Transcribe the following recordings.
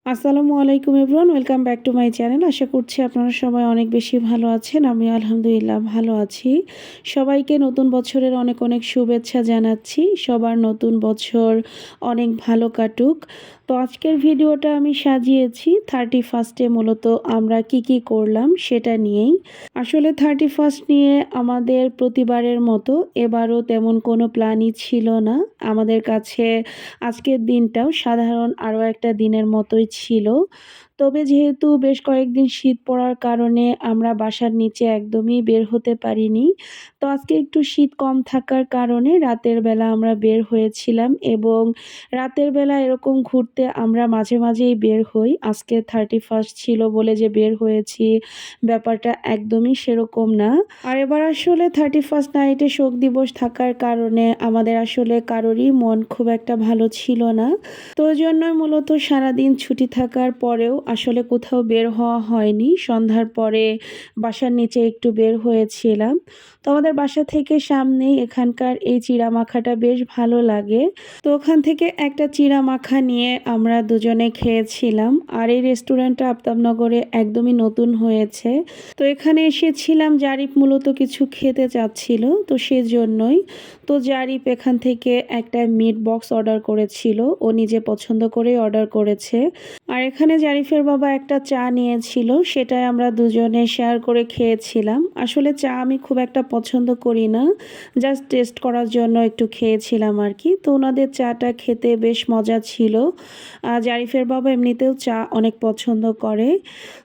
আসসালামু আলাইকুম everyone, welcome back to my channel. আশা করছি আপনারা সবাই অনেক বেশি ভালো আছেন। আমি আলহামদুলিল্লাহ ভালো আছি। সবাইকে নতুন বছরের অনেক অনেক শুভেচ্ছা জানাচ্ছি। সবার নতুন বছর অনেক ভালো কাটুক। তো আজকের ভিডিওটা আমি সাজিয়েছি 31st মূলত আমরা কি করলাম সেটা নিয়েই। আসলে 31st নিয়ে আমাদের প্রতিবারের মতো এবারও তেমন কোনো প্ল্যানই ছিল না। আমাদের কাছে আজকের দিনটাও সাধারণ আরও একটা দিনের মতোই ছিল। তবে যেহেতু বেশ কয়েকদিন শীত পড়ার কারণে আমরা বাসার নিচে একদমই বের হতে পারিনি। তো আজকে একটু শীত কম থাকার কারণে রাতের বেলা আমরা বের হয়েছিলাম এবং রাতের বেলা এরকম ঘুরতে আমরা মাঝে মাঝেই বের হই। আজকে 31st ছিল বলে যে বের হয়েছি, ব্যাপারটা একদমই সেরকম না। আর এবার আসলে 31st নাইটে শোক দিবস থাকার কারণে আমাদের আসলে কারোরই মন খুব একটা ভালো ছিল না। তো ওই জন্যই মূলত সারাদিন ছুটি থাকার পরেও আসলে কোথাও বের হওয়া হয়নি। সন্ধ্যার পরে বাসার নিচে একটু বের হয়েছিলাম। তো আমাদের বাসা থেকে সামনেই এখানকার এই চিড়া মাখাটা বেশ ভালো লাগে। তো ওখান থেকে একটা চিড়া মাখা নিয়ে আমরা দুজনে খেয়েছিলাম। আর এই রেস্টুরেন্টটা আফতাবনগরে একদমই নতুন হয়েছে। তো এখানে এসেছিলাম, জারিফ মূলত কিছু খেতে চাচ্ছিল, তো সেজন্যই। তো জারিফ এখান থেকে একটা মিট বক্স অর্ডার করেছিল, ও নিজে পছন্দ করেই অর্ডার করেছে। আর এখানে জারিফের বাবা একটা চা নিয়েছিল, সেটাই আমরা দুজনে শেয়ার করে খেয়েছিলাম। আসলে চা আমি খুব একটা পছন্দ করি না, জাস্ট টেস্ট করার জন্য একটু খেয়েছিলাম আর কি। তো ওনাদের চাটা খেতে বেশ মজা ছিল। জারিফের বাবা এমনিতেও চা অনেক পছন্দ করে।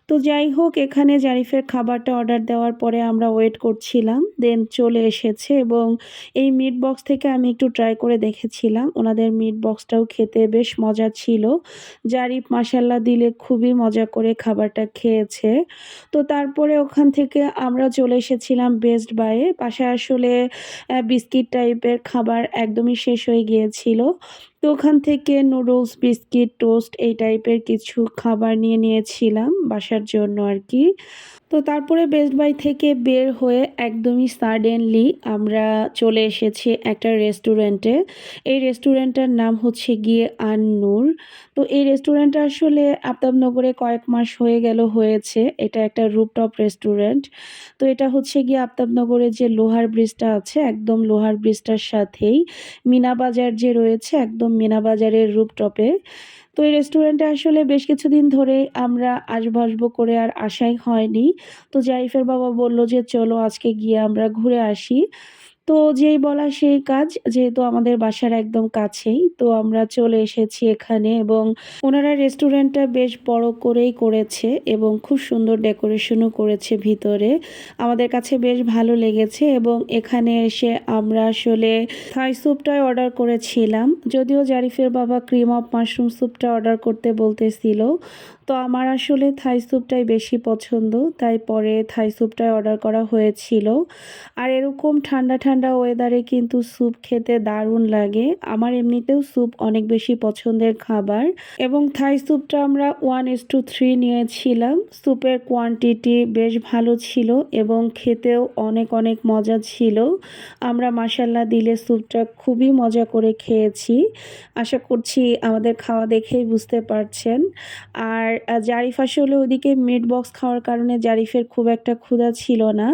তো যাই হোক, এখানে জারিফের খাবারটা অর্ডার দেওয়ার পরে আমরা ওয়েট করছিলাম, দেন চলে এসেছে এবং এই মিট বক্স থেকে আমি একটু ট্রাই করে দেখেছিলাম। ওনাদের মিট বক্সটাও খেতে বেশ মজা ছিল। জারিফ মাশাল্লাহ দিলে খুবই মজা করে খাবারটা খেয়েছে। তো তারপরে ওখান থেকে আমরা চলে এসেছিলাম বেস্ট বাইয়ে। বাসায় আসলে বিস্কিট টাইপের খাবার একদমই শেষ হয়ে গিয়েছিল। তো ওখান থেকে নুডলস, বিস্কিট, টোস্ট এই টাইপের কিছু খাবার নিয়েছিলাম বাসার জন্য আর কি। তো তারপরে বেস্ট বাই থেকে বের হয়ে একদমই সাডেনলি আমরা চলে এসেছি একটা রেস্টুরেন্টে। এই রেস্টুরেন্টটার নাম হচ্ছে গিয়ে আন-নূর। তো এই রেস্টুরেন্টটা আসলে আফতাবনগরে কয়েক মাস হয়ে গেল হয়েছে। এটা একটা রুফটপ রেস্টুরেন্ট। তো এটা হচ্ছে গিয়ে আফতাবনগরে যে লোহার ব্রিজটা আছে, একদম লোহার ব্রিজটার সাথেই মিনা বাজার যে রয়েছে, একদম মিনা বাজারের রুফটপে। তো এই রেস্টুরেন্টে আসলে বেশ কিছুদিন ধরেই আমরা আসবো করে আর আসাই হয়নি। তো জারিফের বাবা বলল যে চলো আজকে গিয়ে আমরা ঘুরে আসি। তো যেই বলা সেই কাজ, যেহেতু আমাদের বাসার একদম কাছেই, তো আমরা চলে এসেছি এখানে এবং ওনারা রেস্টুরেন্টটা বেশ বড় করেই করেছে এবং খুব সুন্দর ডেকোরেশনও করেছে ভিতরে। আমাদের কাছে বেশ ভালো লেগেছে এবং এখানে এসে আমরা আসলে থাই স্যুপটাই অর্ডার করেছিলাম। যদিও জারিফের বাবা ক্রিম অফ মাশরুম স্যুপটা অর্ডার করতে বলতেছিল, তো আমার আসলে থাই স্যুপটাই বেশি পছন্দ, তাই পরে থাই স্যুপটাই অর্ডার করা হয়েছিল। আর এরকম ঠান্ডা ঠান্ডা ওয়েদারে কিন্তু স্যুপ খেতে দারুণ লাগে। আমার এমনিতেও স্যুপ অনেক বেশি পছন্দের খাবার এবং থাই স্যুপটা আমরা 1:3 নিয়েছিলাম। স্যুপের কোয়ান্টিটি বেশ ভালো ছিল এবং খেতেও অনেক অনেক মজা ছিল। আমরা মাশাল্লাহ দিলে স্যুপটা খুবই মজা করে খেয়েছি। আশা করছি আমাদের খাওয়া দেখেই বুঝতে পারছেন। আর জারিফ আসলে ওদিকে মিট বক্স খাওয়ার কারণে জারিফের খুব একটা ক্ষুধা ছিল না।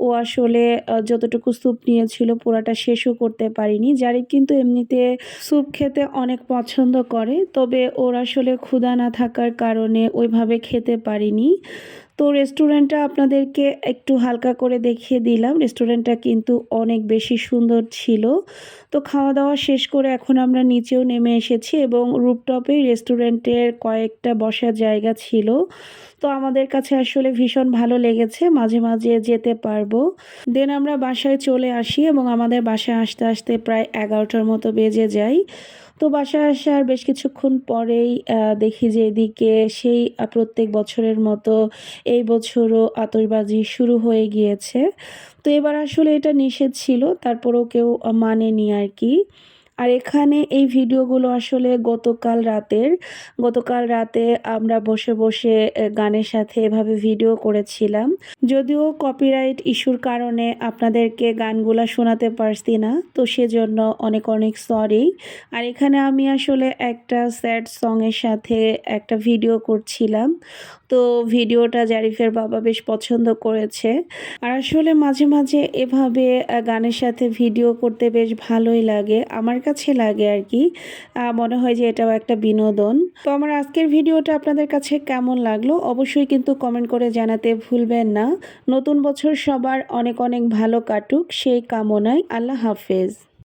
ও আসলে যতটুকু স্যুপ নিয়েছিল পুরাটা শেষও করতে পারিনি। জারিফ কিন্তু এমনিতে স্যুপ খেতে অনেক পছন্দ করে, তবে ওর আসলে ক্ষুধা না থাকার কারণে ওইভাবে খেতে পারিনি। তো রেস্টুরেন্টটা আপনাদেরকে একটু হালকা করে দেখিয়ে দিলাম। রেস্টুরেন্টটা কিন্তু অনেক বেশি সুন্দর ছিল। তো খাওয়া দাওয়া শেষ করে এখন আমরা নিচেও নেমে এসেছি এবং রুফটপেই রেস্টুরেন্টের কয়েকটা বসার জায়গা ছিল। তো আমাদের কাছে আসলে ভীষণ ভালো লেগেছে, মাঝে মাঝে যেতে পারবো। দেন আমরা বাসায় চলে আসি এবং আমাদের বাসায় আসতে আসতে প্রায় 11টার মতো বেজে যায়। তো বাসায় আসার বেশ কিছুক্ষণ পরেই দেখি যে এদিকে সেই প্রত্যেক বছরের মতো এই বছরও আতশবাজি শুরু হয়ে গিয়েছে। তো এবার আসলে এটা নিষেধ ছিল, তারপরেও কেউ মানেনি আর কি। আর এখানে এই ভিডিওগুলো আসলে গতকাল রাতে আমরা বসে বসে গানের সাথে এভাবে ভিডিও করেছিলাম। যদিও কপিরাইট ইস্যুর কারণে আপনাদেরকে গানগুলা শোনাতে পারছি না, তো সেজন্য অনেক অনেক সরি। আর এখানে আমি আসলে একটা স্যাড সঙের সাথে একটা ভিডিও করছিলাম, তো ভিডিওটা জারিফের বাবা বেশ পছন্দ করেছে। আর আসলে মাঝে মাঝে এভাবে গানের সাথে ভিডিও করতে বেশ ভালোই লাগে, আমার কাছে লাগে আর কি। মনে হয় যে এটাও একটা বিনোদন। তো আমার আজকের ভিডিওটা আপনাদের কাছে কেমন লাগলো অবশ্যই কিন্তু কমেন্ট করে জানাতে ভুলবেন না। নতুন বছর সবার অনেক অনেক ভালো কাটুক সেই কামনায়। আল্লাহ হাফেজ।